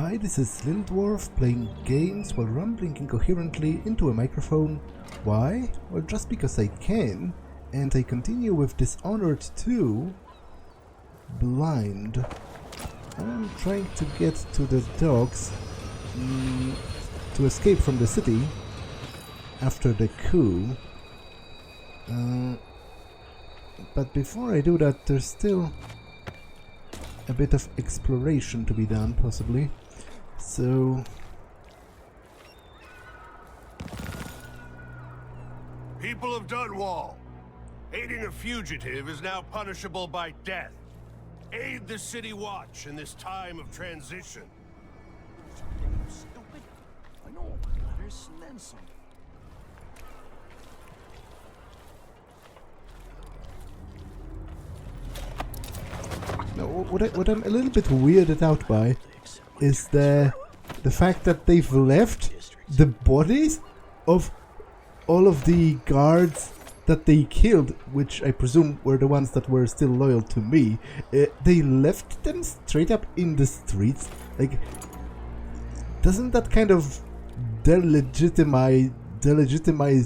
Hi, this is Little Dwarf playing games while rambling incoherently into a microphone. Why? Well, just because I can, and I continue with Dishonored 2 blind. I'm trying to get to the docks to escape from the city after the coup. But before I do that, there's still a bit of exploration to be done, possibly. So... People of Dunwall, aiding a fugitive is now punishable by death. Aid the City Watch in this time of transition. Stupid. I know all my letters and then some. No, what I'm a little bit weirded out by is the fact that they've left the bodies of all of the guards that they killed, which I presume were the ones that were still loyal to me. They left them straight up in the streets. Like, doesn't that kind of delegitimize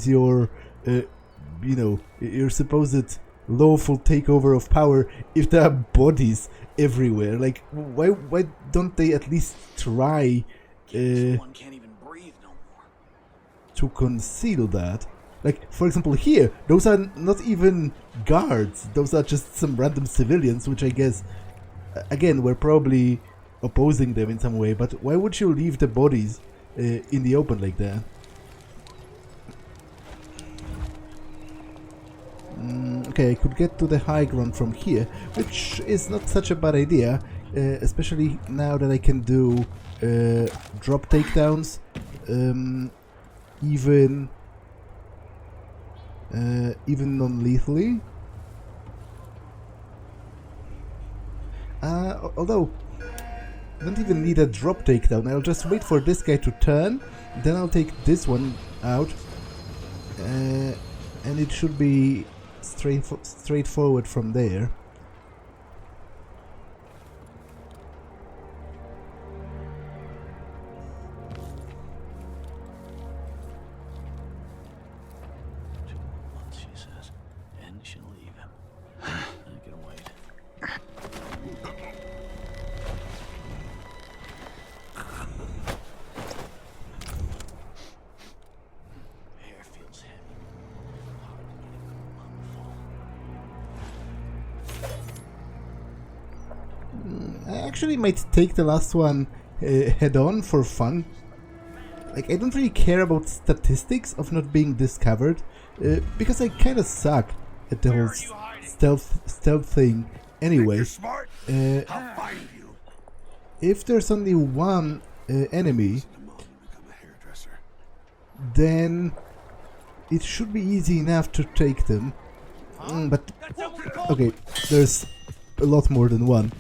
your, you know, your supposed lawful takeover of power if there are bodies everywhere? Like, why don't they at least try One can't even breathe no more. to conceal that? Like, for example, here, those are not even guards. Those are just some random civilians, which I guess, again, were probably opposing them in some way. But why would you leave the bodies in the open like that? Okay, I could get to the high ground from here, which is not such a bad idea, especially now that I can do drop takedowns, even non-lethally. Although, I don't even need a drop takedown. I'll just wait for this guy to turn, then I'll take this one out, and it should be straightforward from there. I actually might take the last one head on for fun. Like, I don't really care about statistics of not being discovered, because I kind of suck at the whole stealth thing anyway. I'll find you. If there's only one enemy, then it should be easy enough to take them. But okay, there's a lot more than one.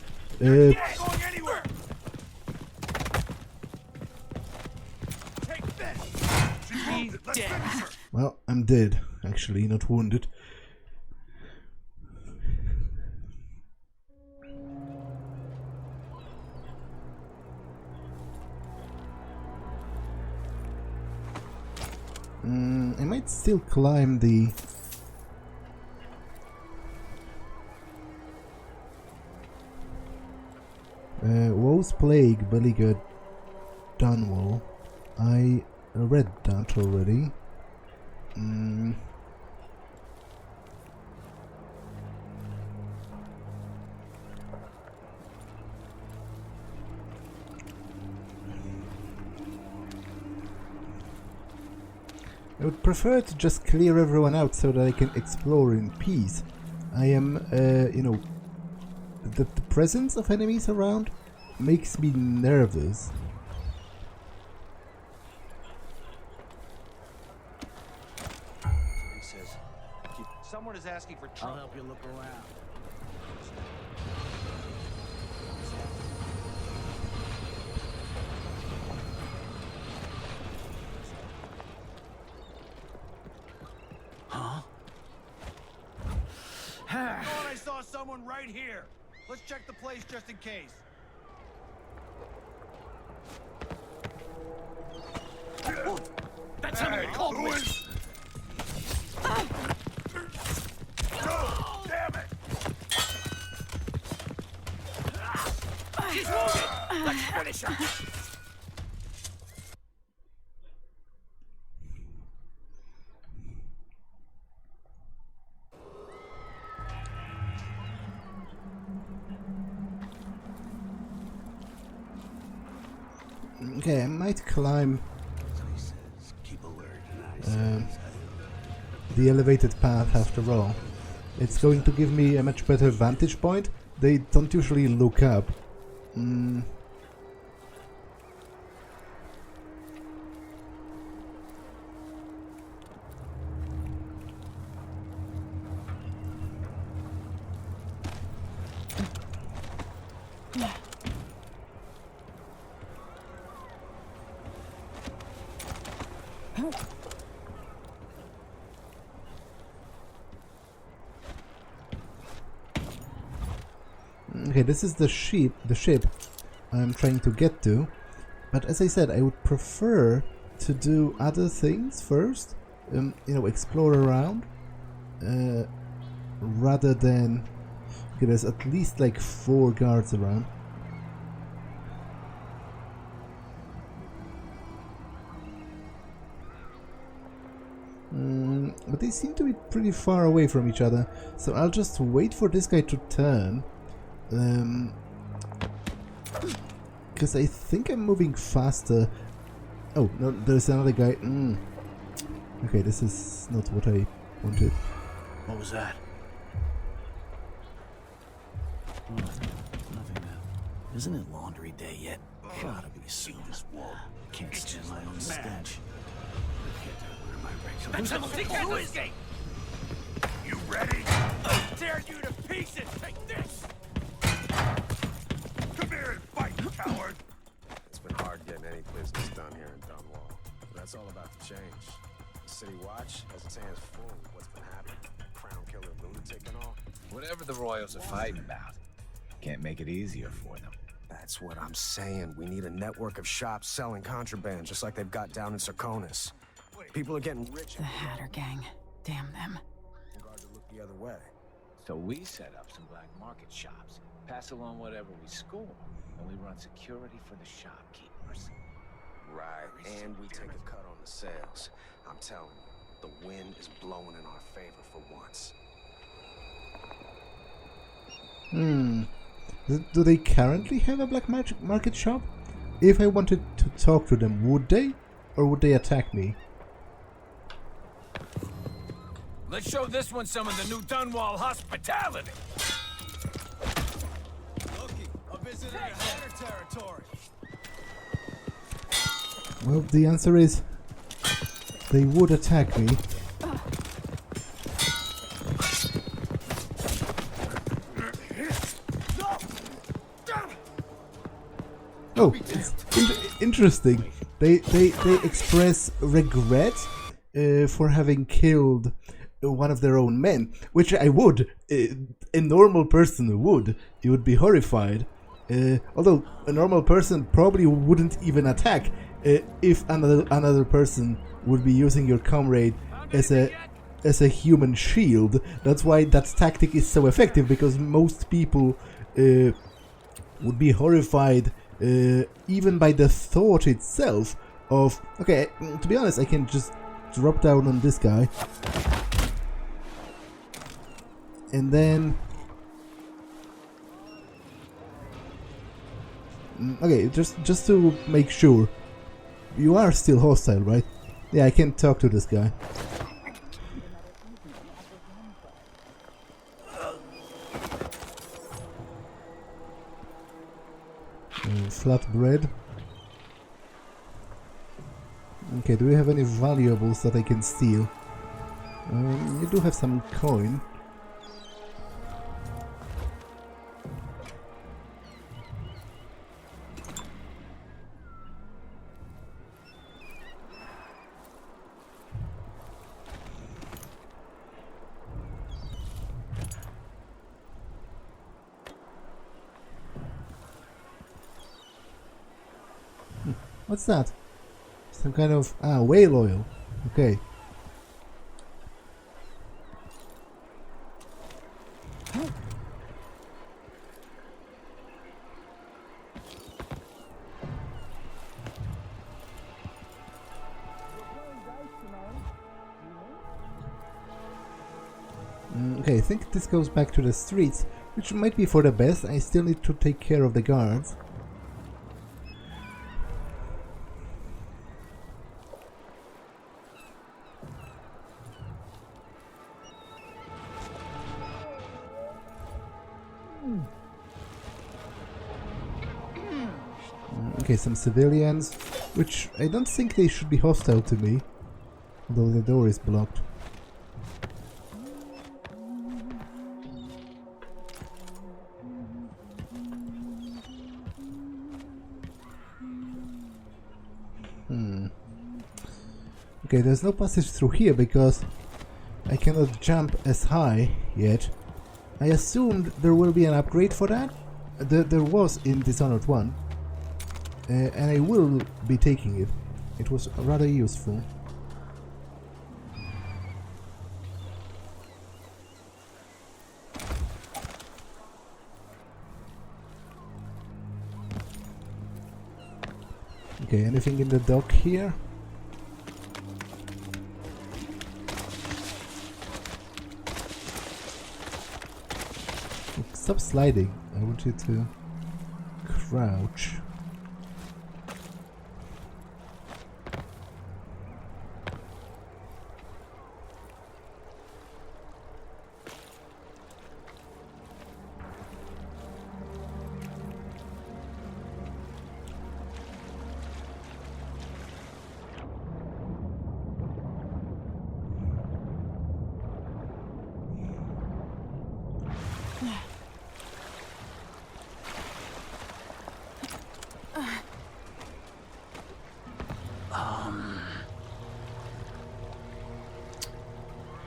Well, I'm dead, actually, not wounded. I might still climb the... Woe's Plague, Beleaguered Dunwall. I read that already. I would prefer to just clear everyone out so that I can explore in peace. I am, you know, the presence of enemies around makes me nervous. He says, someone is asking for trouble. I'll help you look around. Huh? I thought I saw someone right here. Let's check the place just in case. Finish her. Okay, I might climb the elevated path after all. It's going to give me a much better vantage point. They don't usually look up. Okay, this is the ship I'm trying to get to, but as I said, I would prefer to do other things first, you know, explore around, rather than... Okay, there's at least like 4 guards around. But they seem to be pretty far away from each other, so I'll just wait for this guy to turn. Because I think I'm moving faster. Oh, no, there's another guy. Okay, this is not what I wanted. What was that? Nothing now. Isn't it laundry day yet? Gotta be soon. Can't stand my own stench. Who is he? You ready? I dare you to pieces! Take this! Come here and fight, coward! It's been hard getting any business done here in Dunwall. But that's all about to change. The City Watch has its hands full with what's been happening. Crown killer, lunatic and all. Whatever the Royals are fighting about, can't make it easier for them. That's what I'm saying. We need a network of shops selling contraband, just like they've got down in Sarkonis. People are getting rich. The Hatter Gang. Damn them. Guard to look the other way. So we set up some black market shops, pass along whatever we score, and we run security for the shopkeepers. Right, and we take a cut on the sales. I'm telling you, the wind is blowing in our favor for once. Do they currently have a black market shop? If I wanted to talk to them, would they? Or would they attack me? Let's show this one some of the new Dunwall hospitality. Loki, a visitor to Hatter territory. Well, the answer is they would attack me. Oh, it's interesting. They express regret for having killed one of their own men, which I would. A normal person would. You would be horrified. Although a normal person probably wouldn't even attack if another person would be using your comrade as a human shield. That's why that tactic is so effective, because most people would be horrified even by the thought itself of, okay, to be honest, I can just drop down on this guy and then okay, just to make sure, you are still hostile, right? Yeah, I can talk to this guy. Flatbread. Okay, do we have any valuables that I can steal? You do have some coin. What's that? Some kind of... whale oil. Okay. Okay, I think this goes back to the streets, which might be for the best. I still need to take care of the guards. Okay, some civilians, which I don't think they should be hostile to me, although the door is blocked. Okay, there's no passage through here because I cannot jump as high yet. I assumed there will be an upgrade for that. There was in Dishonored 1. And I will be taking it. It was rather useful. Okay, anything in the dock here? Stop sliding. I want you to crouch.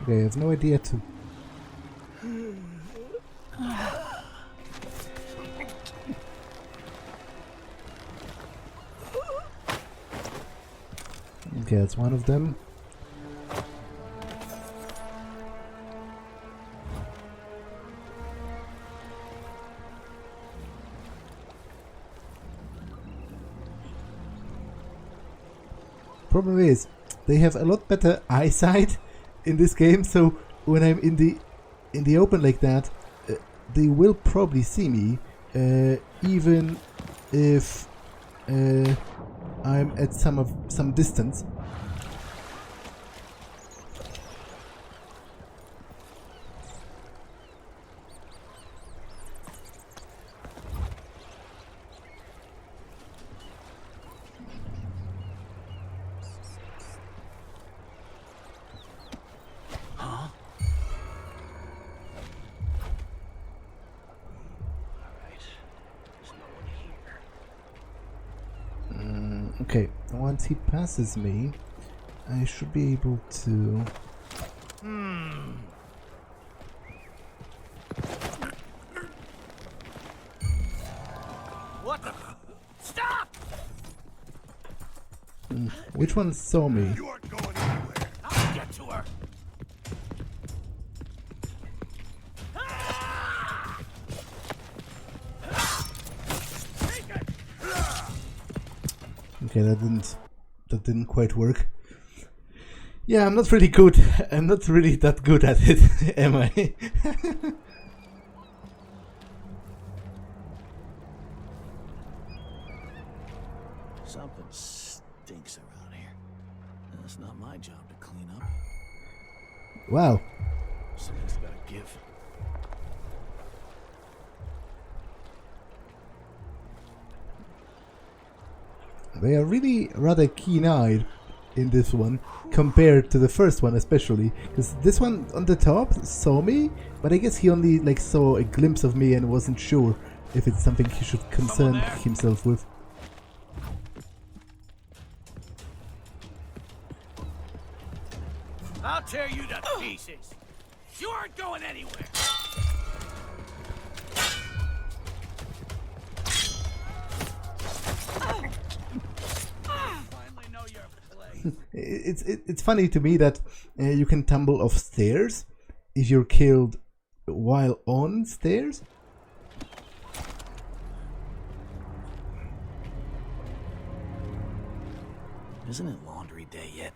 Okay, I have no idea to... Okay, that's one of them. Problem is, they have a lot better eyesight in this game, so when I'm in the open like that, they will probably see me, even if I'm at some distance. Okay, once he passes me, I should be able to... What the? Stop! Which one saw me? You aren't going anywhere. I'll get to her. Okay, that didn't quite work. Yeah, I'm not really good. I'm not really that good at it, am I? Something stinks around here. And it's not my job to clean up. Wow. Something's gotta give. They are really rather keen-eyed in this one, compared to the first one especially. Because this one on the top saw me, but I guess he only like saw a glimpse of me and wasn't sure if it's something he should concern himself with. I'll tear you to pieces. You aren't going anywhere. Finally know your place. It's funny to me that you can tumble off stairs if you're killed while on stairs. Isn't it laundry day yet?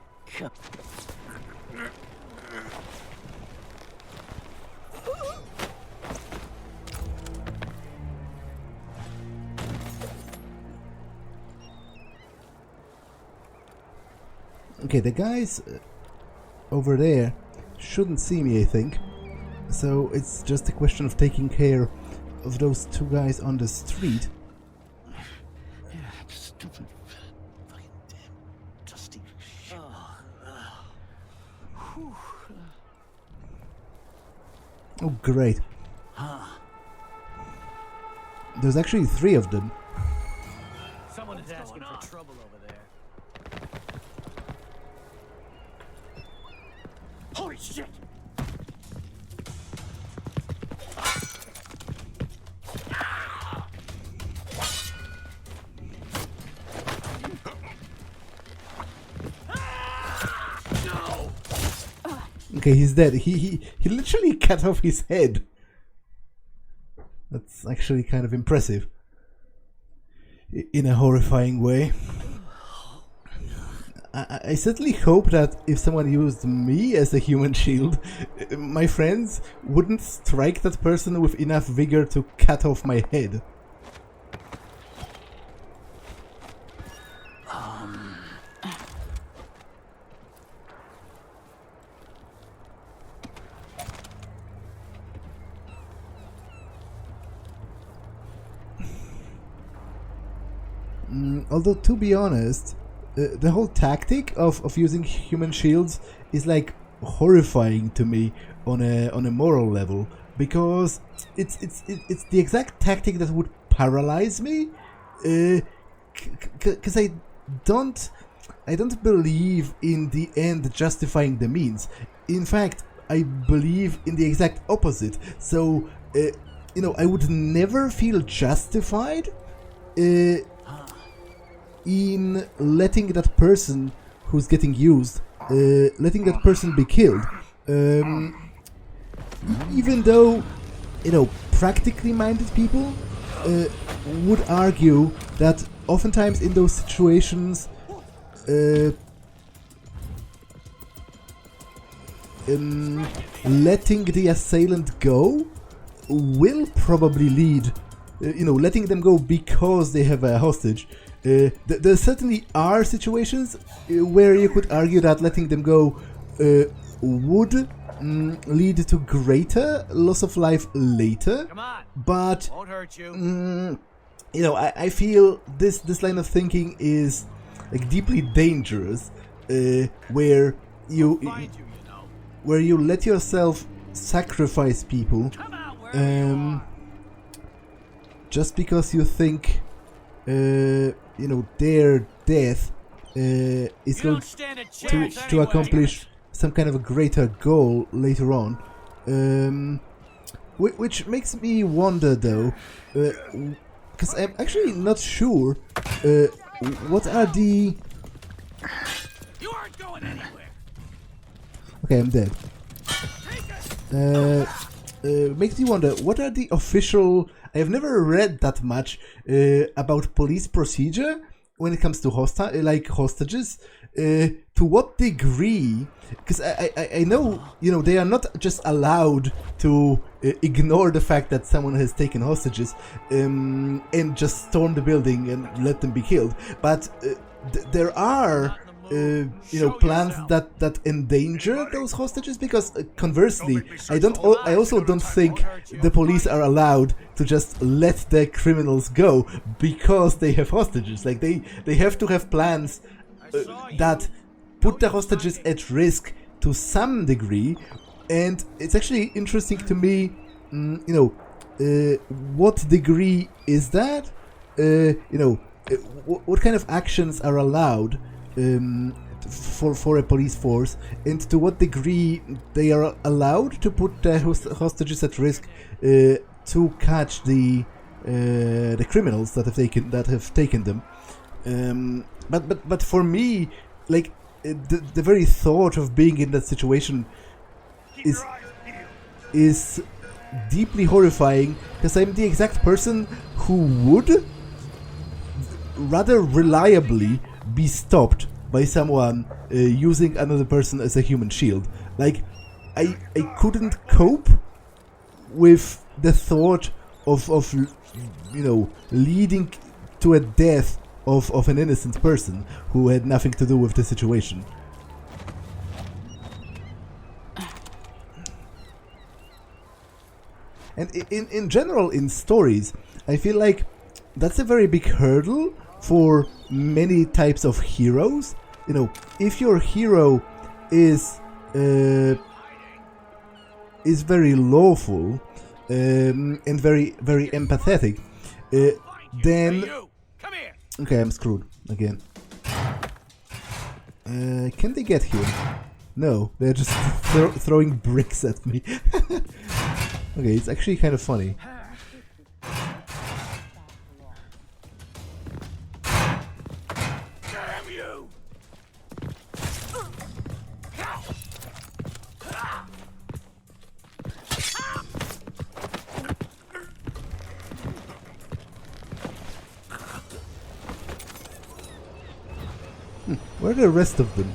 Okay, the guys over there shouldn't see me, I think. So it's just a question of taking care of those two guys on the street. Yeah, stupid, fucking damn, dusty shit. Oh, great. There's actually 3 of them. Someone is asking for trouble over there. Holy shit! Okay, he's dead. He literally cut off his head. That's actually kind of impressive. In a horrifying way. I certainly hope that if someone used me as a human shield, my friends wouldn't strike that person with enough vigor to cut off my head. Although, to be honest, the whole tactic of using human shields is like horrifying to me on a moral level, because it's the exact tactic that would paralyze me, because I don't believe in the end justifying the means. In fact, I believe in the exact opposite. So you know, I would never feel justified in letting that person who's getting used, letting that person be killed. Even though, you know, practically minded people would argue that oftentimes in those situations, letting the assailant go will probably lead, you know, letting them go because they have a hostage. There certainly are situations where you could argue that letting them go would lead to greater loss of life later. Come on, but won't hurt you. You know, I feel this line of thinking is like deeply dangerous, where you let yourself sacrifice people just because you think you know, their death is going to accomplish some kind of a greater goal later on, which makes me wonder though, because I'm actually not sure what are the... You aren't going anywhere. Okay, I'm dead. Makes me wonder, what are the official... I have never read that much about police procedure when it comes to hostages. To what degree? Because I know, you know, they are not just allowed to ignore the fact that someone has taken hostages and just storm the building and let them be killed. But there are you know, plans that endanger those hostages, because conversely, I also don't think the police are allowed to just let the criminals go because they have hostages. Like they have to have plans that put the hostages at risk to some degree. And it's actually interesting to me, you know, what degree is that? You know, what kind of actions are allowed for a police force, and to what degree they are allowed to put the hostages at risk to catch the criminals that have taken them. But for me, like the very thought of being in that situation is deeply horrifying, because I'm the exact person who would rather reliably be stopped by someone using another person as a human shield. Like, I couldn't cope with the thought of you know, leading to a death of an innocent person who had nothing to do with the situation. And in general, in stories, I feel like that's a very big hurdle for many types of heroes. You know, if your hero is very lawful and very empathetic, then okay, I'm screwed again. Can they get here? No, they're just throwing bricks at me. Okay, it's actually kind of funny. Damn you! Where are the rest of them?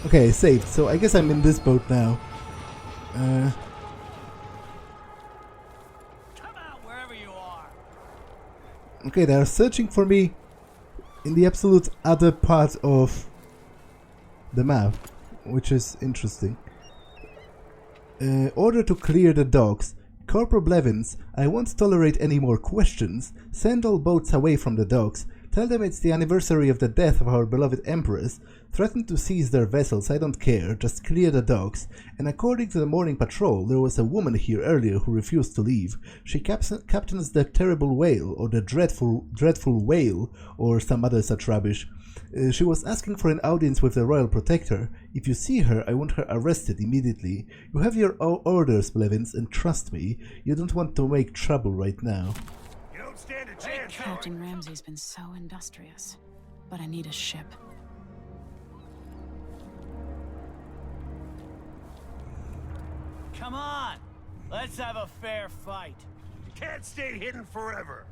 Okay, saved, so I guess I'm in this boat now. Okay, they are searching for me in the absolute other part of the map, which is interesting. Order to clear the docks. Corporal Blevins, I won't tolerate any more questions. Send all boats away from the docks. Tell them it's the anniversary of the death of our beloved Empress. Threaten to seize their vessels, I don't care, just clear the docks. And according to the morning patrol, there was a woman here earlier who refused to leave. She captains the Terrible Whale, or the Dreadful Whale, or some other such rubbish. She was asking for an audience with the Royal Protector. If you see her, I want her arrested immediately. You have your orders, Blevins, and trust me, you don't want to make trouble right now. You don't stand a chance. Captain Ramsey's been so industrious, but I need a ship. Come on! Let's have a fair fight. You can't stay hidden forever.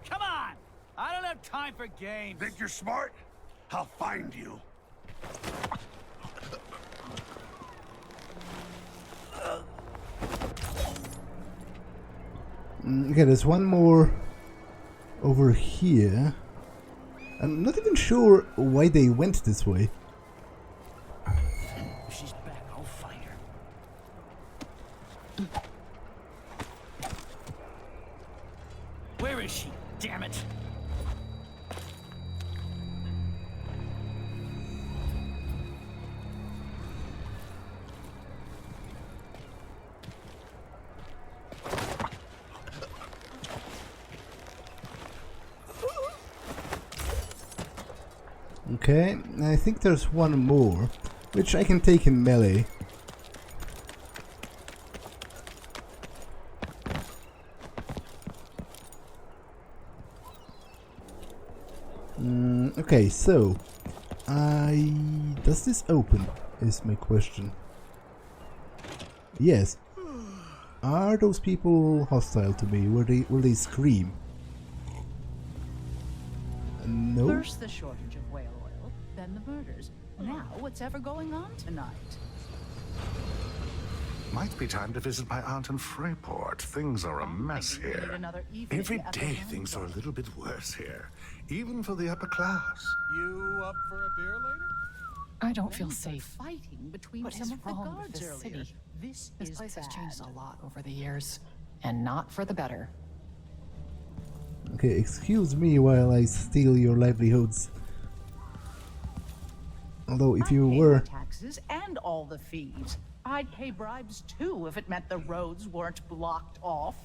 Come on! I don't have time for games. Think you're smart? I'll find you. Okay, there's one more over here. I'm not even sure why they went this way. If she's back, I'll find her. Where is she? Damn it! Okay, I think there's one more, which I can take in melee. Okay, so does this open? Is my question. Yes. Are those people hostile to me? Will they scream? No. First the shortage of whale oil, then the murders. Now what's ever going on tonight? Might be time to visit my aunt in Freyport. Things are a mess We need here. another evening Every at the day Land things are a Bar. little bit worse here, even for the upper class. You up for a beer later? I don't feel Friends were safe. fighting between What some is of the wrong with guards this earlier. city? This This is place has changed bad. a lot over the years, and not for the better. Okay, excuse me while I steal your livelihoods. Although if you I'd pay were... the taxes and all the fees. I'd pay bribes too if it meant the roads weren't blocked off.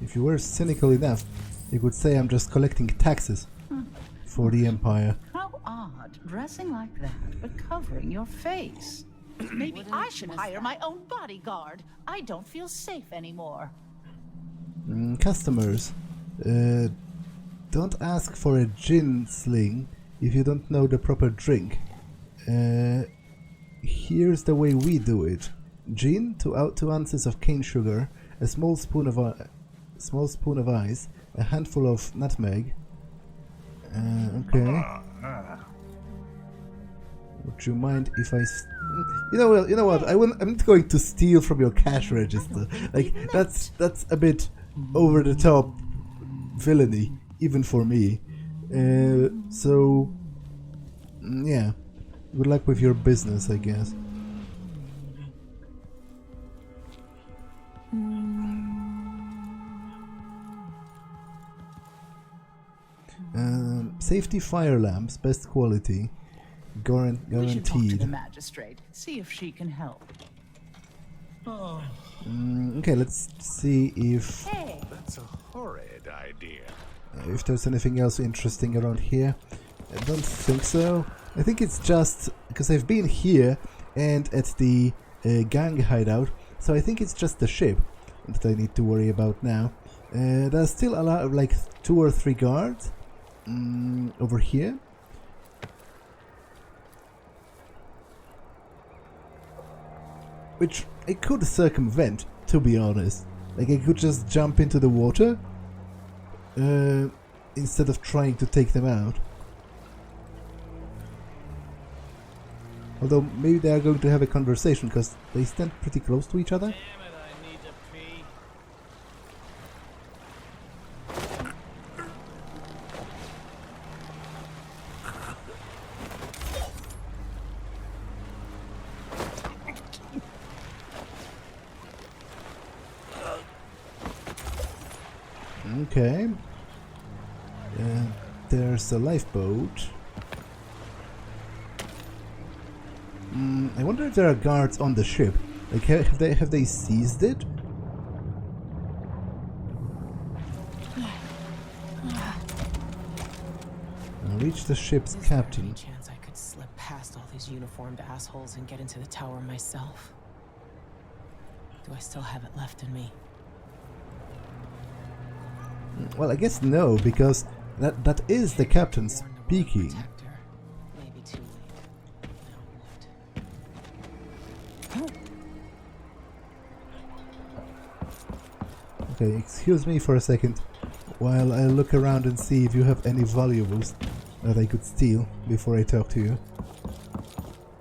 If you were cynical enough, you could say I'm just collecting taxes for the Empire. How odd, dressing like that, but covering your face. Maybe I should hire my own bodyguard. I don't feel safe anymore. Customers, don't ask for a gin sling if you don't know the proper drink. Here's the way we do it. Gin, 2 ounces of cane sugar, a small spoon of ice, a handful of nutmeg. Okay. Would you mind if I... You know what? I'm not going to steal from your cash register. Like, that's a bit over the top villainy, even for me. So... yeah. Good luck with your business, I guess. Safety fire lamps, best quality, guaranteed. We should talk to the magistrate, see if she can help. Okay, let's see if That's a horrid idea. if there's anything else interesting around here. I don't think so. I think it's just because I've been here and at the gang hideout, so I think it's just the ship that I need to worry about now. There's still a lot of, like, 2 or 3 guards over here. Which I could circumvent, to be honest. Like, I could just jump into the water instead of trying to take them out. Although maybe they are going to have a conversation because they stand pretty close to each other. Damn it, I need to pee. Okay. There's a lifeboat. I wonder if there are guards on the ship. Like, have they seized it? Reach the ship's captain. Any chance I could slip past all these uniformed assholes and get into the tower myself? Do I still have it left in me? Well, I guess no, because that is the captain speaking. Maybe too late. Okay, excuse me for a second while I look around and see if you have any valuables that I could steal before I talk to you.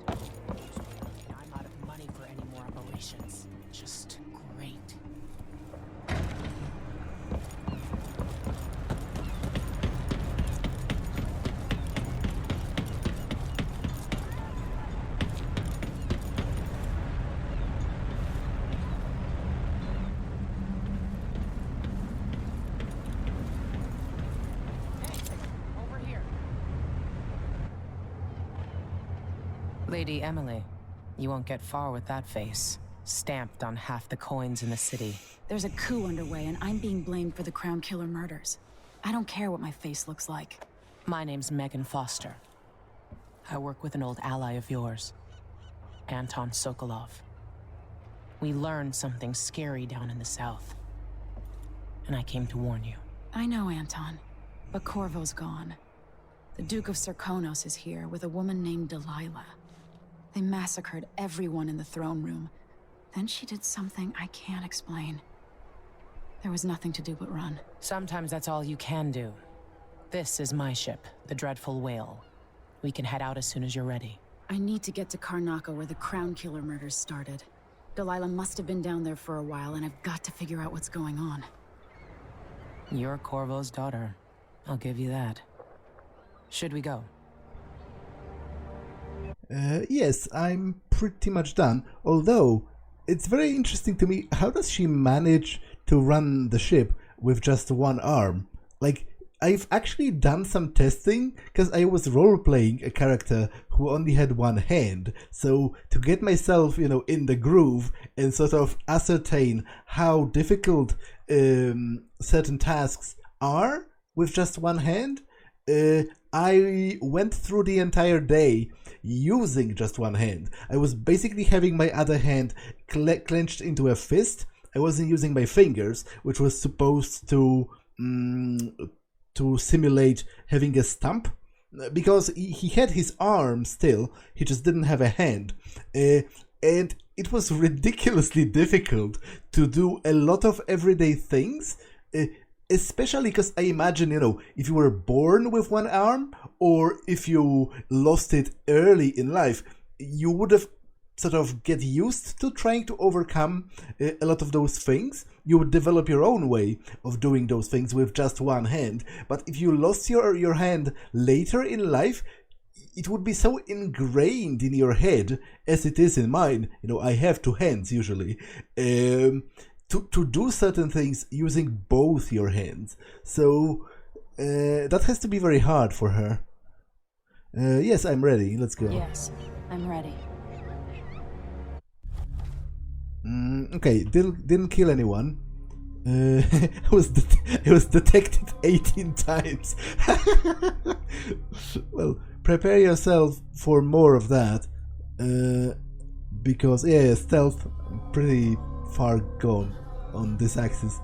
I'm out of money for any more operations. Just great. Over here. Lady Emily, you won't get far with that face. Stamped on half the coins in the city. There's a coup underway, and I'm being blamed for the Crown Killer murders. I don't care what my face looks like. My name's Megan Foster. I work with an old ally of yours, Anton Sokolov. We learned something scary down in the south, and I came to warn you. I know, Anton, but Corvo's gone. The Duke of Serkonos is here with a woman named Delilah. They massacred everyone in the throne room. Then she did something I can't explain. There was nothing to do but run. Sometimes that's all you can do. This is my ship, the Dreadful Whale. We can head out as soon as you're ready. I need to get to Karnaca where the Crown Killer murders started. Delilah must have been down there for a while, and I've got to figure out what's going on. You're Corvo's daughter. I'll give you that. Should we go? Yes, I'm pretty much done. Although, it's very interesting to me, how does she manage to run the ship with just one arm? Like, I've actually done some testing, because I was role-playing a character who only had one hand. So, to get myself, you know, in the groove and sort of ascertain how difficult certain tasks are with just one hand, I went through the entire day using just one hand. I was basically having my other hand clenched into a fist. I wasn't using my fingers, which was supposed to simulate having a stump, because he had his arm still, he just didn't have a hand. And it was ridiculously difficult to do a lot of everyday things Especially because I imagine, you know, if you were born with one arm, or if you lost it early in life, you would have sort of get used to trying to overcome a lot of those things. You would develop your own way of doing those things with just one hand. But if you lost your hand later in life, it would be so ingrained in your head, as it is in mine. You know, I have two hands usually. To do certain things using both your hands. So that has to be very hard for her. Yes, I'm ready. Let's go. Yes, I'm ready. Okay, didn't kill anyone. It was detected 18 times. Well, prepare yourself for more of that. Because, yeah, stealth, pretty far gone on this axis.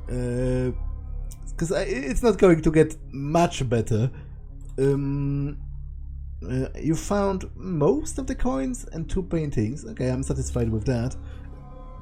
Because it's not going to get much better. You found most of the coins and 2 paintings. Okay, I'm satisfied with that.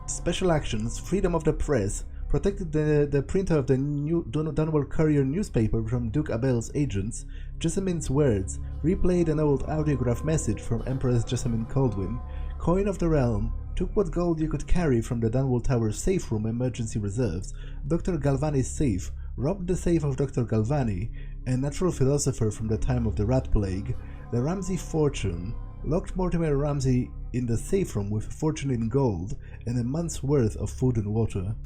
Special actions, freedom of the press, protected the printer of the new Dunwall Courier newspaper from Duke Abel's agents, Jessamyn's words, replayed an old audiograph message from Empress Emily Kaldwin, coin of the realm, took what gold you could carry from the Dunwall Tower safe room emergency reserves, Dr. Galvani's safe, robbed the safe of Dr. Galvani, a natural philosopher from the time of the Rat Plague, the Ramsey fortune, locked Mortimer Ramsey in the safe room with a fortune in gold and a month's worth of food and water.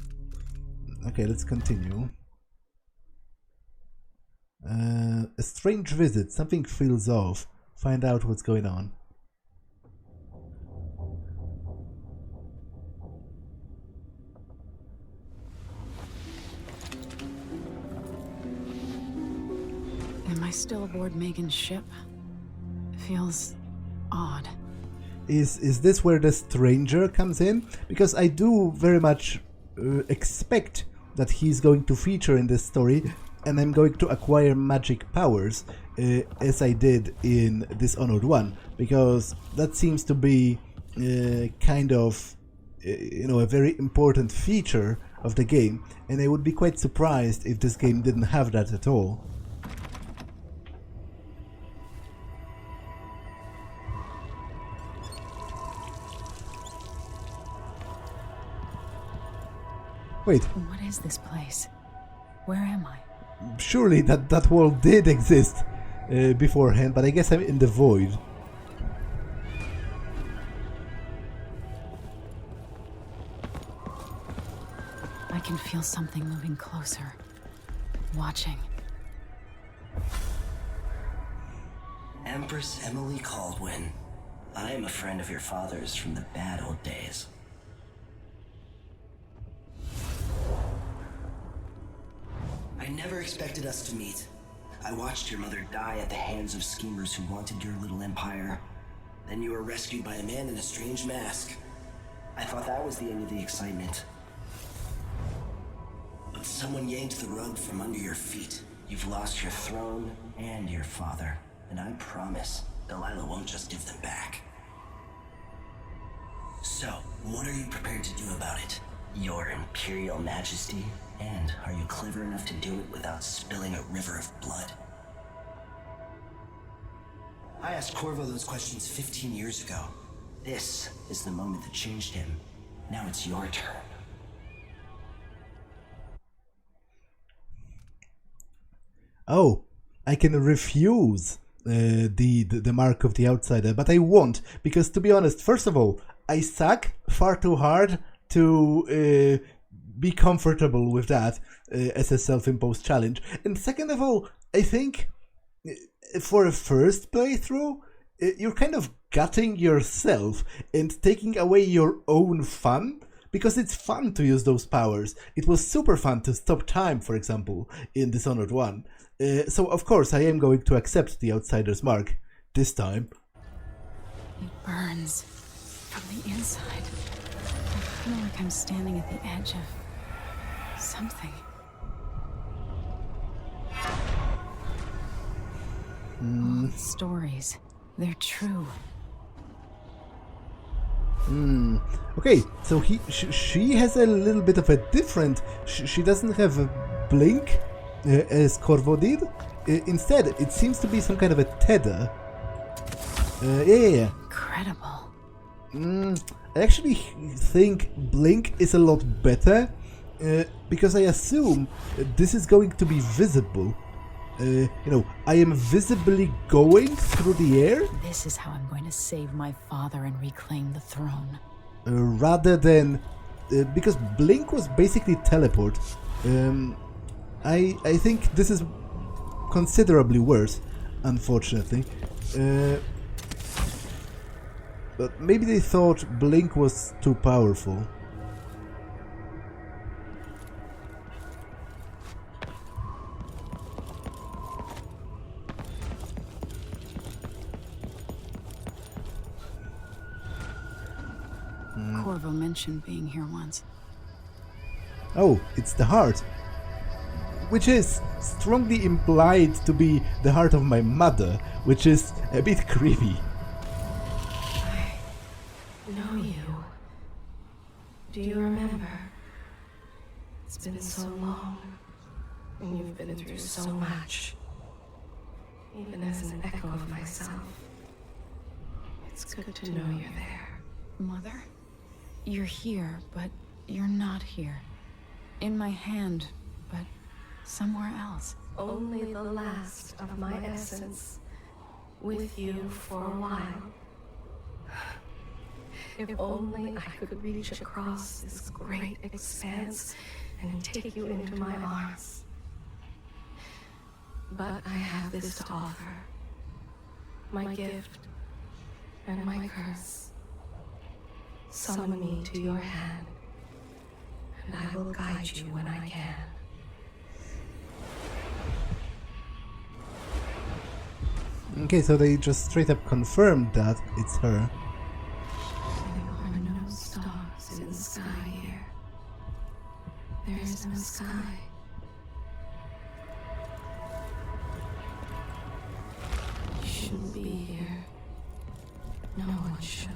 Okay, let's continue. A strange visit. Something feels off. Find out what's going on. Am I still aboard Megan's ship? Feels odd. Is this where the stranger comes in? Because I do very much expect that he's going to feature in this story, and I'm going to acquire magic powers, as I did in Dishonored 1, because that seems to be kind of, you know, a very important feature of the game, and I would be quite surprised if this game didn't have that at all. Wait. What is this place? Where am I? Surely that world did exist beforehand, but I guess I'm in the void. I can feel something moving closer. Watching. Empress Emily Kaldwin. I am a friend of your father's from the bad old days. I never expected us to meet. I watched your mother die at the hands of schemers who wanted your little empire. Then you were rescued by a man in a strange mask. I thought that was the end of the excitement. But someone yanked the rug from under your feet. You've lost your throne and your father. And I promise, Delilah won't just give them back. So, what are you prepared to do about it? Your Imperial Majesty? And are you clever enough to do it without spilling a river of blood? I asked Corvo those questions 15 years ago. This is the moment that changed him. Now it's your turn. Oh, I can refuse the mark of the outsider, but I won't, because to be honest, first of all, I suck far too hard to be comfortable with that as a self-imposed challenge. And second of all, I think for a first playthrough, you're kind of gutting yourself and taking away your own fun, because it's fun to use those powers. It was super fun to stop time, for example, in Dishonored 1. So of course I am going to accept the outsider's mark this time. It burns from the inside. I feel like I'm standing at the edge of something. All the stories, they're true. Okay, so she has a little bit of a different... She doesn't have a blink as Corvo did. Instead, it seems to be some kind of a tether. Yeah. Incredible. I actually think blink is a lot better, because I assume this is going to be visible. I am visibly going through the air. This is how I'm going to save my father and reclaim the throne. Rather than... because blink was basically teleport. I think this is considerably worse, unfortunately. But maybe they thought blink was too powerful. Corvo mentioned being here once. Oh, it's the heart. Which is strongly implied to be the heart of my mother, which is a bit creepy. I know you. Do you remember? It's been so long, and you've been through so much. Even as an echo of myself, it's good to know you're there. Mother? You're here, but you're not here. In my hand, but somewhere else. Only the last of my essence, with you for a while. If only I could reach across this great expanse and take you into my arms. But I have this to offer. My gift and my curse. Summon me to your hand, and I will guide you when I can. Okay, so they just straight up confirmed that it's her. There are no stars in the sky here. There is no sky. You shouldn't be here. No one should.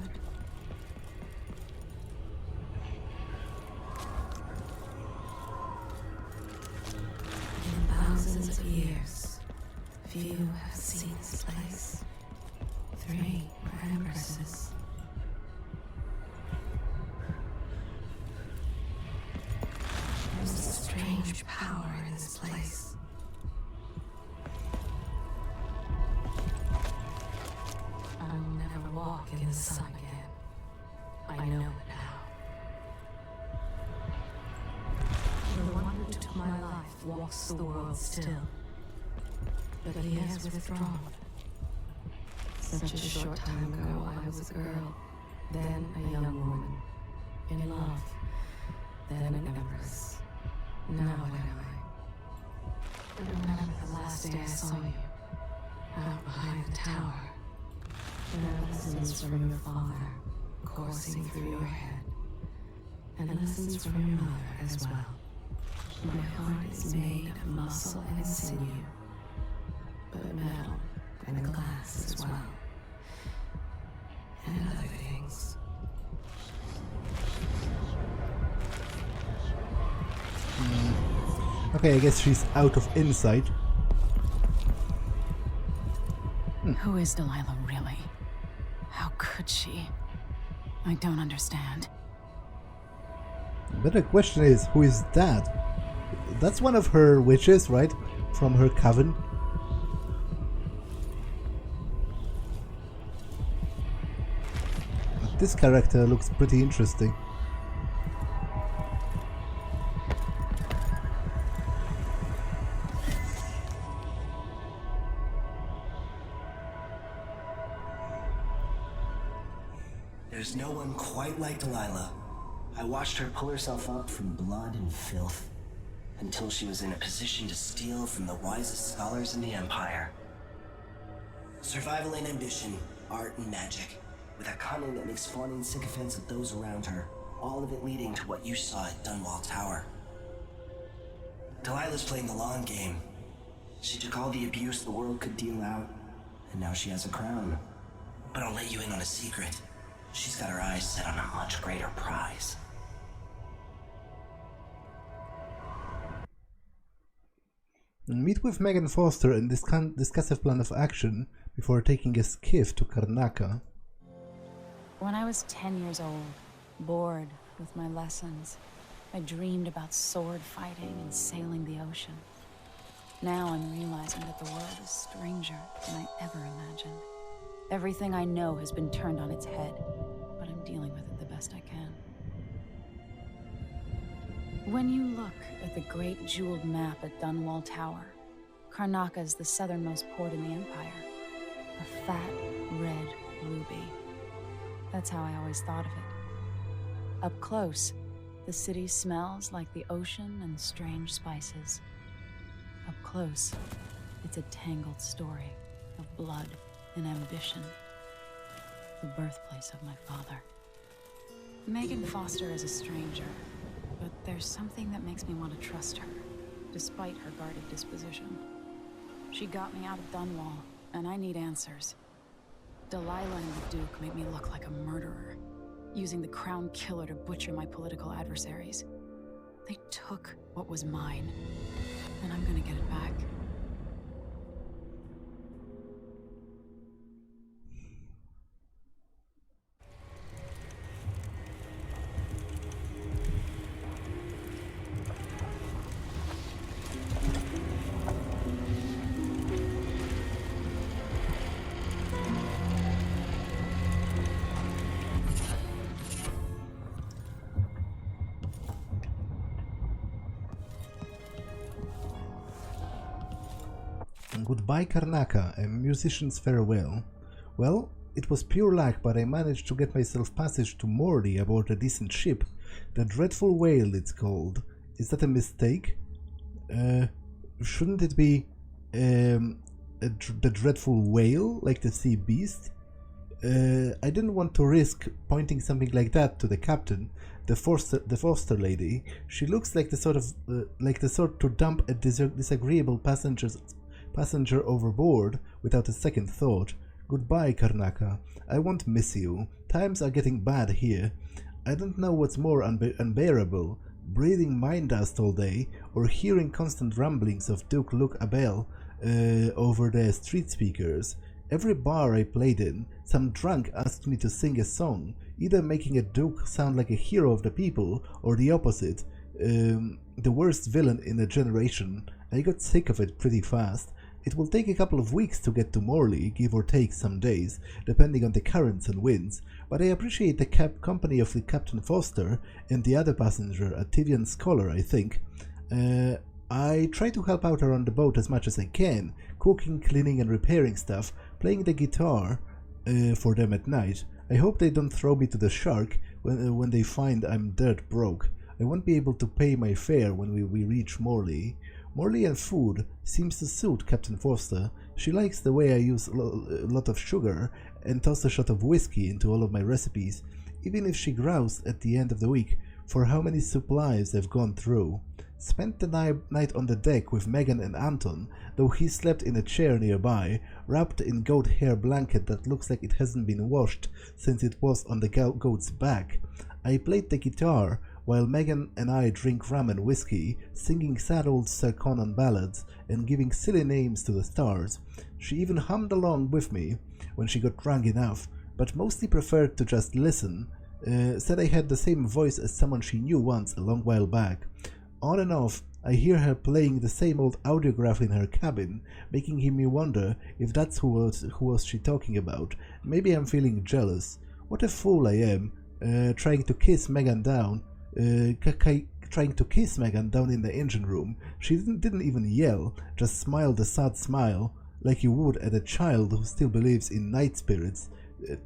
In thousands of years, few have seen this place. 3 were empresses. There's a strange power in this place. I will never walk in the sun again. I know it now. The one who took my life walks the world still. But he has withdrawn. Such a short time ago, I was a girl, then a young woman, in love, then an empress. Now what am I? I remember the last day I saw you, out behind the tower. There are lessons from your father coursing through your head, and lessons from your mother as well. My heart is made of muscle and sinew, but metal and glass as well. And other things. Okay, I guess she's out of insight. Who is Delilah really? How could she? I don't understand. But the question is, who is that? That's one of her witches, right? From her coven. But this character looks pretty interesting. There's no one quite like Delilah. I watched her pull herself up from blood and filth, until she was in a position to steal from the wisest scholars in the Empire. Survival and ambition, art and magic, with a cunning that makes fawning sycophants of those around her, all of it leading to what you saw at Dunwall Tower. Delilah's playing the long game. She took all the abuse the world could deal out, and now she has a crown. But I'll let you in on a secret. She's got her eyes set on a much greater prize. Meet with Megan Foster and discuss a plan of action before taking a skiff to Karnaca. When I was 10 years old, bored with my lessons, I dreamed about sword fighting and sailing the ocean. Now I'm realizing that the world is stranger than I ever imagined. Everything I know has been turned on its head, but I'm dealing with it the best I can. When you look at the great jeweled map at Dunwall Tower, Karnaca is the southernmost port in the Empire. A fat, red ruby. That's how I always thought of it. Up close, the city smells like the ocean and strange spices. Up close, it's a tangled story of blood and ambition. The birthplace of my father. Megan Foster is a stranger, but there's something that makes me want to trust her, despite her guarded disposition. She got me out of Dunwall, and I need answers. Delilah and the Duke made me look like a murderer, using the Crown Killer to butcher my political adversaries. They took what was mine, and I'm gonna get it back. Goodbye Karnaca, a musician's farewell. Well, it was pure luck, but I managed to get myself passage to Morley aboard a decent ship. The Dreadful Whale, it's called. Is that a mistake? Shouldn't it be the Dreadful Whale, like the sea beast? I didn't want to risk pointing something like that to the captain, the Foster lady. She looks like the sort to dump a disagreeable passenger overboard without a second thought. Goodbye, Karnaca. I won't miss you. Times are getting bad here. I don't know what's more unbearable, breathing mine dust all day, or hearing constant rumblings of Duke Luke Abel over the street speakers. Every bar I played in, some drunk asked me to sing a song, either making a Duke sound like a hero of the people, or the opposite, the worst villain in a generation. I got sick of it pretty fast. It will take a couple of weeks to get to Morley, give or take some days, depending on the currents and winds, but I appreciate the company of the Captain Foster and the other passenger, a Tivian scholar, I think. I try to help out her on the boat as much as I can, cooking, cleaning and repairing stuff, playing the guitar for them at night. I hope they don't throw me to the shark when they find I'm dirt broke. I won't be able to pay my fare when we reach Morley. Morley and food seems to suit Captain Foster. She likes the way I use a lot of sugar and toss a shot of whiskey into all of my recipes, even if she growls at the end of the week for how many supplies I've gone through. Spent the night on the deck with Megan and Anton, though he slept in a chair nearby, wrapped in goat hair blanket that looks like it hasn't been washed since it was on the goat's back. I played the guitar, while Megan and I drink rum and whiskey, singing sad old Serkonan ballads and giving silly names to the stars. She even hummed along with me when she got drunk enough, but mostly preferred to just listen. Said I had the same voice as someone she knew once a long while back. On and off, I hear her playing the same old audiograph in her cabin, making me wonder if that's who was she talking about. Maybe I'm feeling jealous. What a fool I am, trying to kiss Megan down in the engine room. She didn't even yell, just smiled a sad smile, like you would at a child who still believes in night spirits.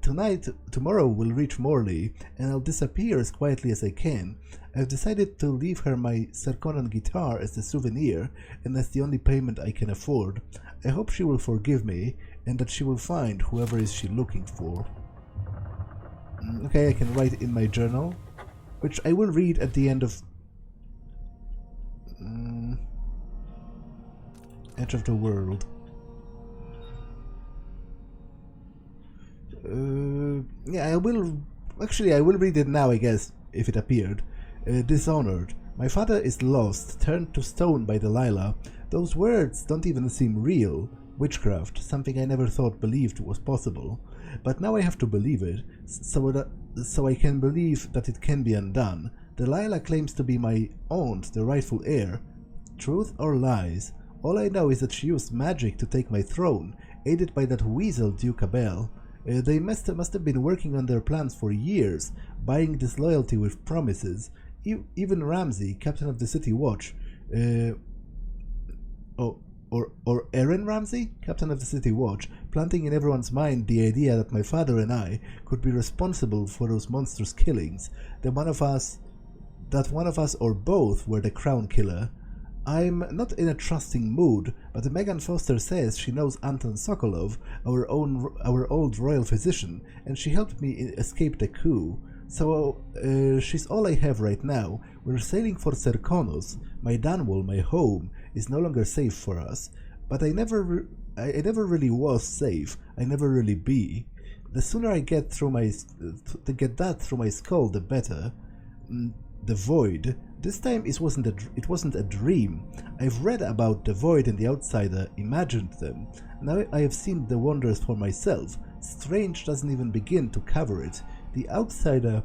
Tomorrow we'll reach Morley, and I'll disappear as quietly as I can. I've decided to leave her my Serkonan guitar as a souvenir, and that's the only payment I can afford. I hope she will forgive me, and that she will find whoever is she looking for. Okay, I can write in my journal, which I will read at the end of Edge of the World. Yeah, I will read it now, I guess, if it appeared. Dishonored. My father is lost, turned to stone by Delilah. Those words don't even seem real. Witchcraft, something I never thought believed was possible. But now I have to believe it, so I can believe that it can be undone. Delilah claims to be my aunt, the rightful heir. Truth or lies? All I know is that she used magic to take my throne, aided by that weasel Duke Abel. They must have been working on their plans for years, buying disloyalty with promises. Even Ramsey, captain of the City Watch, or Aaron Ramsey, captain of the City Watch, planting in everyone's mind the idea that my father and I could be responsible for those monstrous killings, that one of us or both were the crown killer. I'm not in a trusting mood, but Megan Foster says she knows Anton Sokolov, our old royal physician, and she helped me escape the coup. So she's all I have right now. We're sailing for Serkonos. My Dunwall, my home, is no longer safe for us. But I never really was safe. I never really be. The sooner I get that through my skull, the better. The Void. This time it wasn't a dream. I've read about the Void and the Outsider, imagined them. Now I have seen the wonders for myself. Strange doesn't even begin to cover it. The Outsider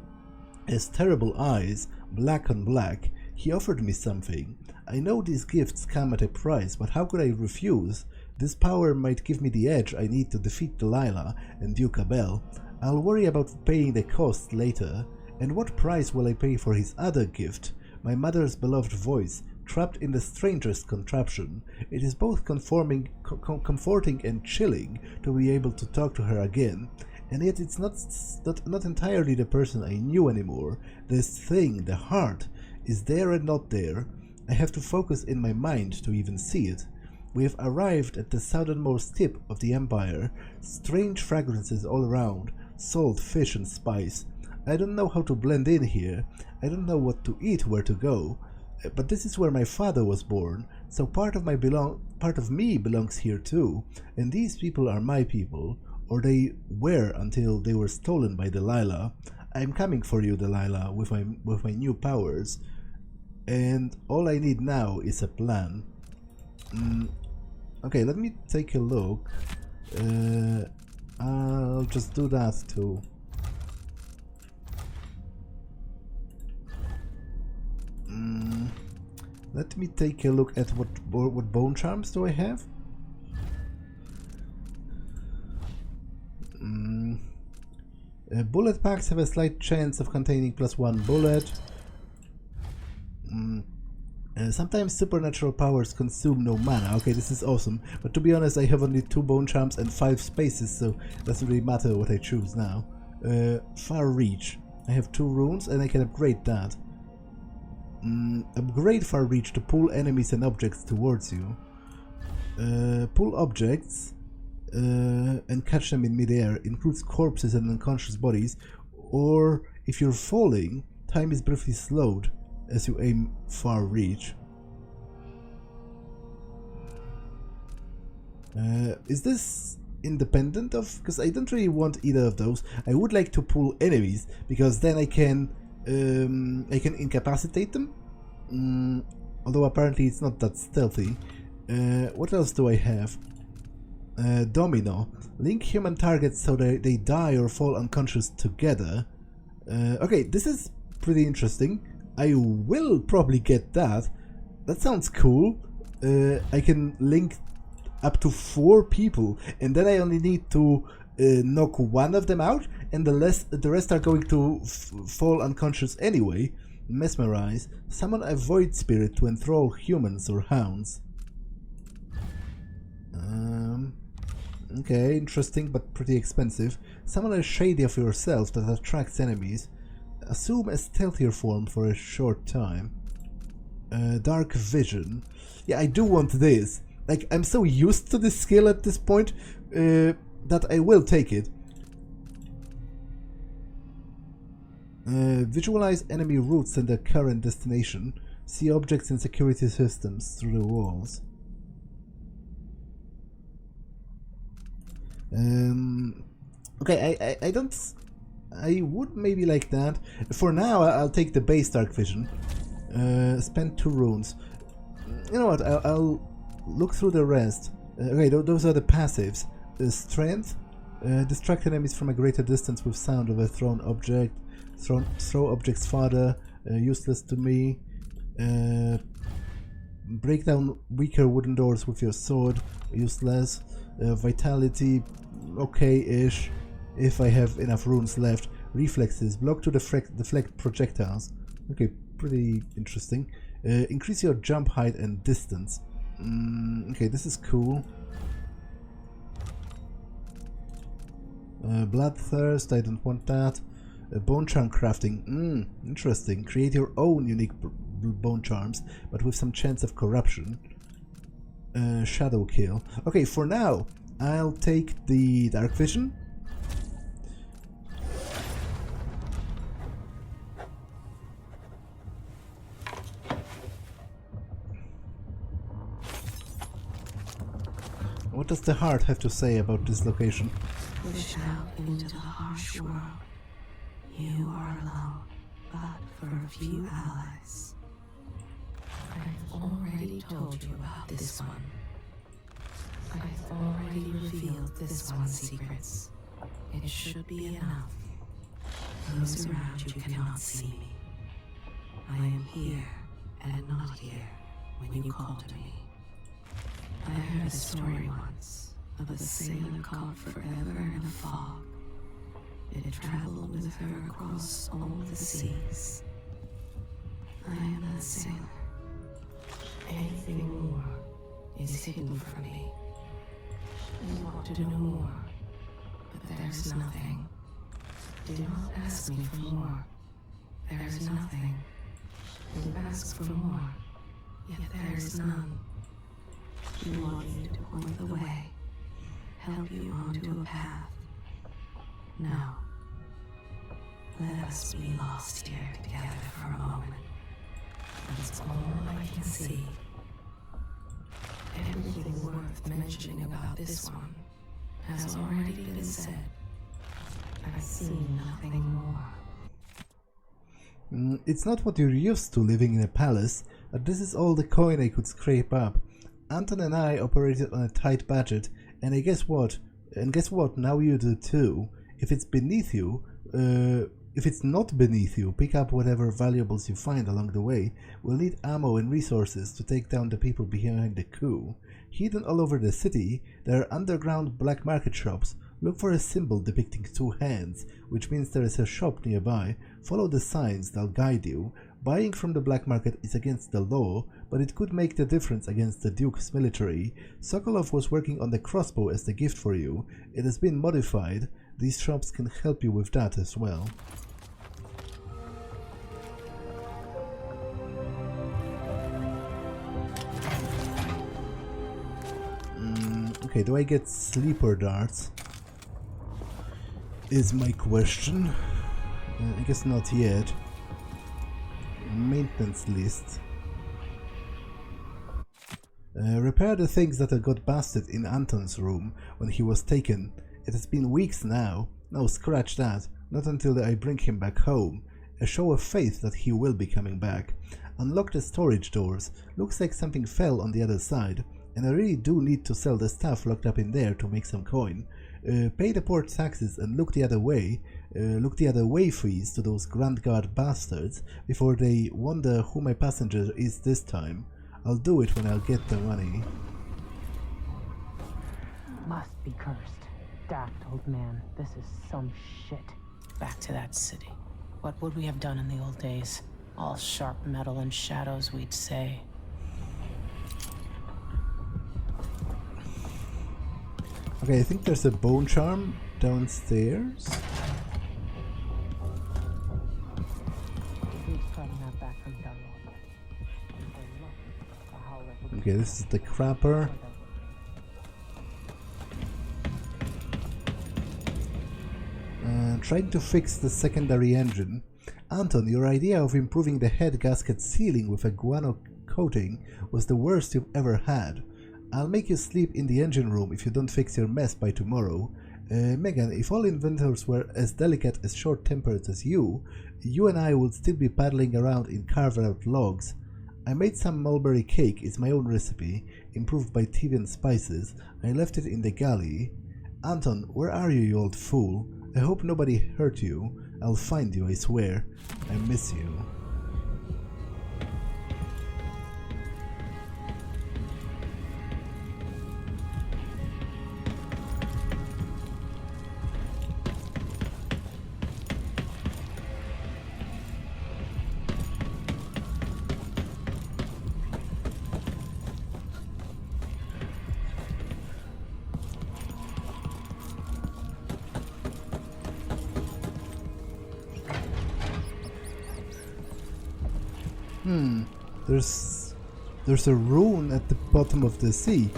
has terrible eyes, black on black. He offered me something. I know these gifts come at a price, but how could I refuse? This power might give me the edge I need to defeat Delilah and Duke Abel. I'll worry about paying the cost later. And what price will I pay for his other gift? My mother's beloved voice, trapped in the strangest contraption. It is both comforting and chilling to be able to talk to her again. And yet it's not entirely the person I knew anymore. This thing, the heart, is there and not there. I have to focus in my mind to even see it. We have arrived at the southernmost tip of the Empire. Strange fragrances all around, salt, fish and spice. I don't know how to blend in here. I don't know what to eat, where to go. But this is where my father was born, so part of me belongs here too. And these people are my people. Or they were until they were stolen by Delilah. I'm coming for you, Delilah, with my new powers. And all I need now is a plan. Okay, let me take a look. I'll just do that too. Let me take a look at what bone charms do I have. Bullet packs have a slight chance of containing +1 bullet. Sometimes supernatural powers consume no mana. Okay, this is awesome. But to be honest, I have only 2 bone charms and 5 spaces, so it doesn't really matter what I choose now. Far reach. I have 2 runes and I can upgrade that. Upgrade far reach to pull enemies and objects towards you. Pull objects and catch them in midair. Includes corpses and unconscious bodies. Or if you're falling, time is briefly slowed as you aim far reach. Is this independent of? Because I don't really want either of those. I would like to pull enemies because then I can incapacitate them. Although apparently it's not that stealthy. What else do I have? Domino. Link human targets so they die or fall unconscious together. Okay, this is pretty interesting. I will probably get that. That sounds cool. I can link up to 4 people, and then I only need to knock one of them out, and the rest are going to fall unconscious anyway. Mesmerize. Summon a void spirit to enthrall humans or hounds. Okay, interesting but pretty expensive. Summon a shady of yourself that attracts enemies. Assume a stealthier form for a short time. Dark vision. Yeah, I do want this. Like, I'm so used to this skill at this point that I will take it. Visualize enemy routes and their current destination. See objects and security systems through the walls. Okay, I don't... I would maybe like that. For now, I'll take the base dark vision. Spend 2 runes. You know what, I'll look through the rest. Okay, those are the passives. Strength. Distract enemies from a greater distance with sound of a thrown object. Throw objects farther. Useless to me. Break down weaker wooden doors with your sword. Useless. Vitality. Okay-ish. If I have enough runes left. Reflexes. Block to deflect projectiles. Okay, pretty interesting. Increase your jump height and distance. Okay, this is cool. Bloodthirst, I don't want that. Bone charm crafting, interesting. Create your own unique bone charms, but with some chance of corruption. Shadow kill. Okay, for now, I'll take the dark vision. What does the heart have to say about this location? Push out into the harsh world. You are alone, but for a few allies. I've already told you about this one. I've already revealed this one's secrets. It should be enough. Those around you cannot see me. I am here and not here when you call to me. I heard a story once of a sailor caught forever in a fog. It traveled with her across all the seas. I am that sailor. Anything more is hidden from me. I want to know more, but there's nothing. Do not ask me for more. There is nothing. You ask for more, yet there is none. You want me to point the way, help you onto a path. Now, let us be lost here together for a moment. That's all I can see. Everything worth mentioning about this one has already been said. I've seen nothing more. It's not what you're used to living in a palace, but this is all the coin I could scrape up. Anton and I operated on a tight budget, and guess what? Now you do too. If it's beneath you, if it's not beneath you, pick up whatever valuables you find along the way. We'll need ammo and resources to take down the people behind the coup. Hidden all over the city, there are underground black market shops. Look for a symbol depicting 2 hands, which means there is a shop nearby. Follow the signs, they'll guide you. Buying from the black market is against the law, but it could make the difference against the Duke's military. Sokolov was working on the crossbow as the gift for you. It has been modified. These shops can help you with that as well. Okay, do I get sleeper darts? Is my question. I guess not yet. Maintenance list. Repair the things that got busted in Anton's room when he was taken. It has been weeks now. No, scratch that. Not until I bring him back home. A show of faith that he will be coming back. Unlock the storage doors. Looks like something fell on the other side. And I really do need to sell the stuff locked up in there to make some coin. Pay the port taxes and look the other way fees to those Grand Guard bastards before they wonder who my passenger is this time. I'll do it when I'll get the money. Must be cursed. Daft old man, this is some shit. Back to that city. What would we have done in the old days? All sharp metal and shadows, we'd say. Okay, I think there's a bone charm downstairs. Okay, this is the crapper. Trying to fix the secondary engine. Anton, your idea of improving the head gasket sealing with a guano coating was the worst you've ever had. I'll make you sleep in the engine room if you don't fix your mess by tomorrow. Megan, if all inventors were as delicate as short-tempered as you and I would still be paddling around in carved-out logs. I made some mulberry cake, it's my own recipe, improved by tea and spices. I left it in the galley. Anton, where are you, you old fool? I hope nobody hurt you. I'll find you, I swear. I miss you. There's a rune at the bottom of the sea,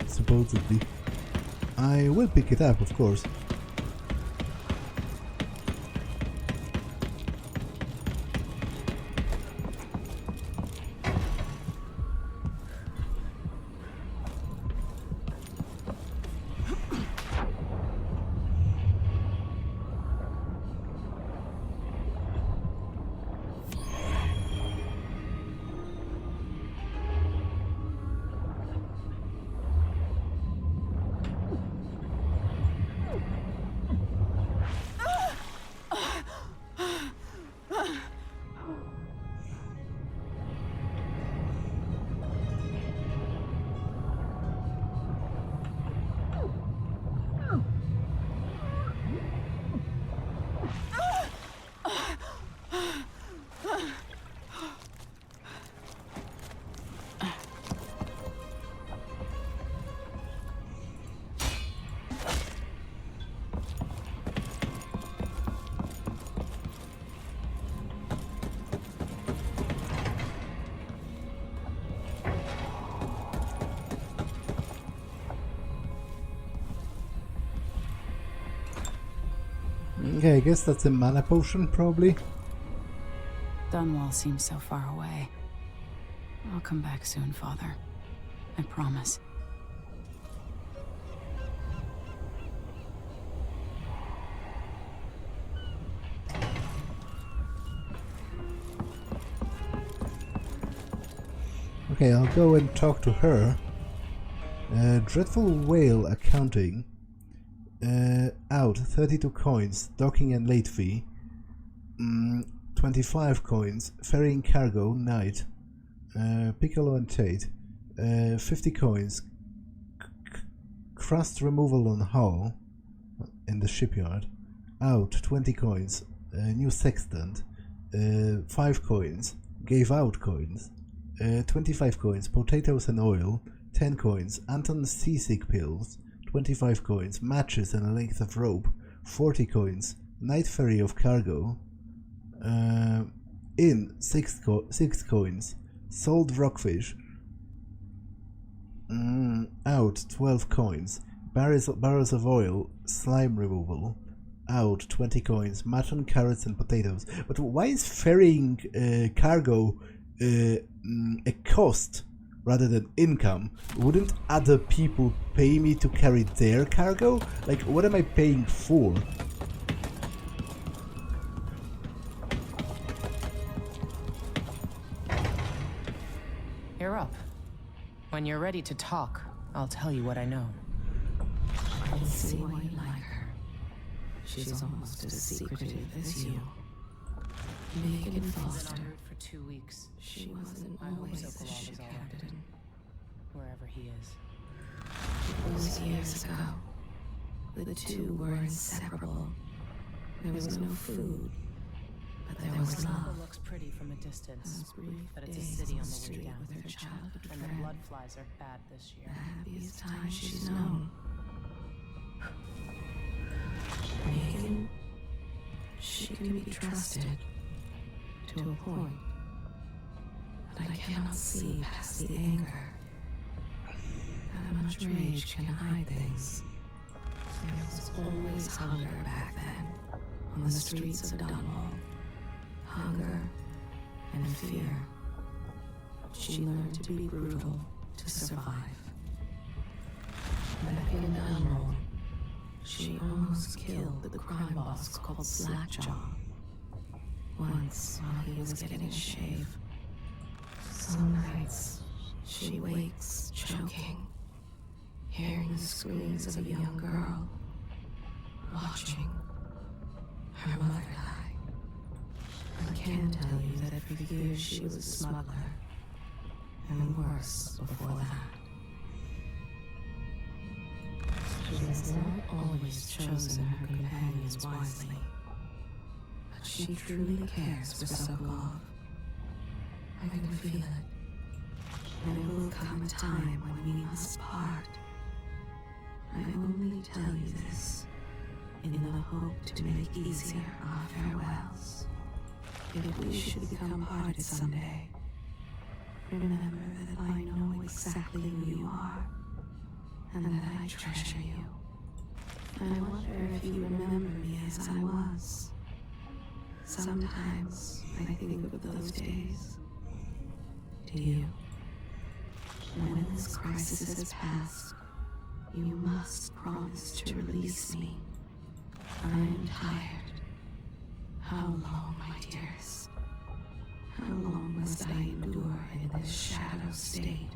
supposedly. I will pick it up, of course. Okay, I guess that's a mana potion, probably. Dunwall seems so far away. I'll come back soon, Father. I promise. Okay, I'll go and talk to her. Dreadful Whale Accounting. Out 32 coins, docking and late fee. 25 coins, ferrying cargo, night. Piccolo and Tate. 50 coins, crust removal on hull in the shipyard. Out 20 coins, new sextant. 5 coins, gave out coins. 25 coins, potatoes and oil. 10 coins, Anton's seasick pills. 25 coins, matches and a length of rope. 40 coins, night ferry of cargo. In 6 coins, sold rockfish. Out 12 coins, barrels of oil, slime removal. Out 20 coins, mutton, carrots and potatoes. But why is ferrying cargo a cost rather than income? Wouldn't other people pay me to carry their cargo? Like, what am I paying for? You're up. When you're ready to talk, I'll tell you what I know. I can see why you like her. She's almost as secretive as you. Megan Foster. For 2 weeks. She wasn't always a ship captain. Wherever he is. It was years ago. The two were inseparable. There was no food, but there was love. It looks pretty from a distance, but it's a Days city on on the the way street down. with her childhood And the friend. blood flies are bad this The year. happiest time she's known. Megan, she can be trusted to a point, but I cannot see past the anger. That much rage can hide things. There was always hunger back then, on the streets of Dunwall. Hunger and fear. She learned to be brutal to survive. Back in Dunwall, She almost killed the crime boss called Slackjaw. Once, while he was getting a shave. Some nights, she wakes choking, hearing the screams of a young girl, watching her mother die. I can tell you that for years she was a smuggler, and worse before that. She has not always chosen her companions wisely, but she truly cares for Sokolov. I can feel it. There will come a time when we must part. I only tell you this in the hope to make easier our farewells. If we should become parted someday, remember that I know exactly who you are, and that I treasure you. I wonder if you remember me as I was. Sometimes I think of those days. Do you? When this crisis has passed, you must promise to release me. I am tired. How long, my dearest? How long must I endure in this shadow state?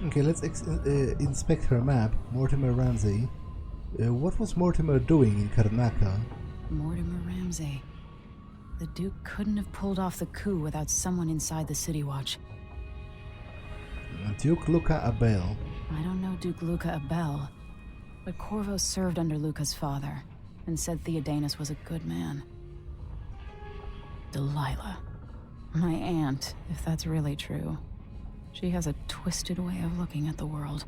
Okay, let's inspect her map. Mortimer Ramsey. What was Mortimer doing in Karnaca? Mortimer Ramsey. The Duke couldn't have pulled off the coup without someone inside the City Watch. Duke Luca Abel. I don't know Duke Luca Abel, but Corvo served under Luca's father and said Theodanis was a good man. Delilah. My aunt, if that's really true. She has a twisted way of looking at the world.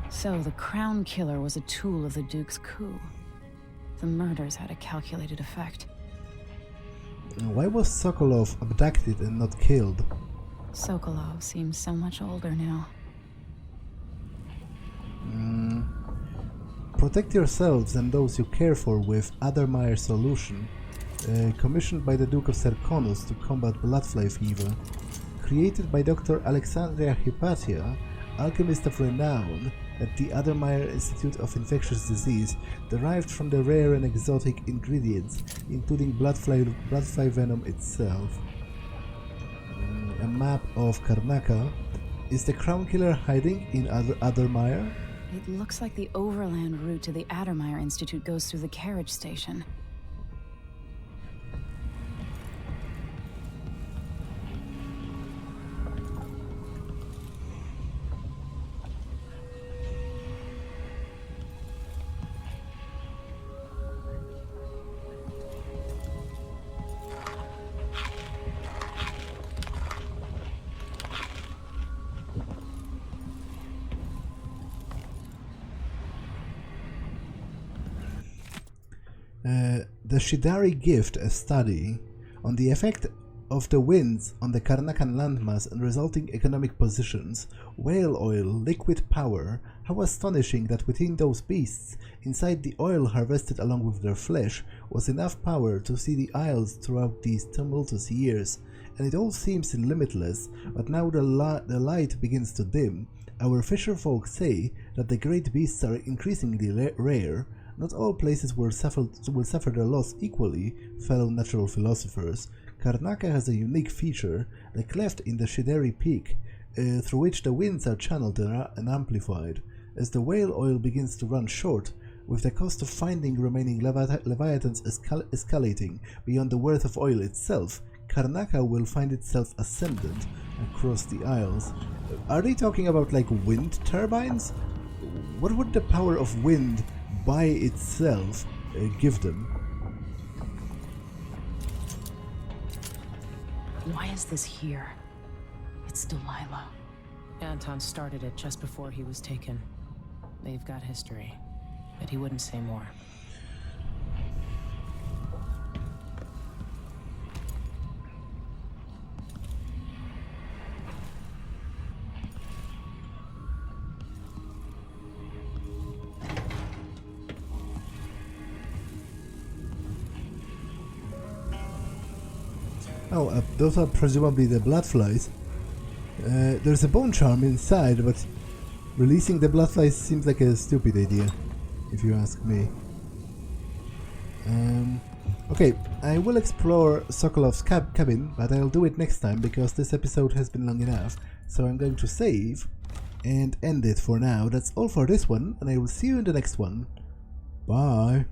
So the Crown Killer was a tool of the Duke's coup. The murders had a calculated effect. Why was Sokolov abducted and not killed? Sokolov seems so much older now. Protect yourselves and those you care for with Addermire Solution, commissioned by the Duke of Serkonos to combat bloodfly fever. Created by Dr. Alexandria Hypatia, alchemist of renown at the Addermire Institute of Infectious Disease, derived from the rare and exotic ingredients, including bloodfly venom itself. A map of Karnaca. Is the Crown Killer hiding in Addermire? It looks like the overland route to the Addermire Institute goes through the carriage station. The Shidari gift a study on the effect of the winds on the Karnacan landmass and resulting economic positions, whale oil, liquid power. How astonishing that within those beasts, inside the oil harvested along with their flesh, was enough power to see the isles throughout these tumultuous years. And it all seems limitless, but now the light begins to dim. Our fisher folk say that the great beasts are increasingly rare. Not all places will suffer their loss equally, fellow natural philosophers. Karnaca has a unique feature, the cleft in the Shidari Peak, through which the winds are channeled and amplified. As the whale oil begins to run short, with the cost of finding remaining leviathans escalating beyond the worth of oil itself, Karnaca will find itself ascendant across the isles. Are they talking about like wind turbines? What would the power of wind by itself give them? Why is this here? It's Delilah. Anton started it just before he was taken. They've got history, but he wouldn't say more. Oh, those are presumably the bloodflies. There's a bone charm inside, but Releasing the bloodflies seems like a stupid idea, if you ask me. Okay, I will explore Sokolov's cabin, but I'll do it next time because this episode has been long enough. So I'm going to save and end it for now. That's all for this one, and I will see you in the next one. Bye!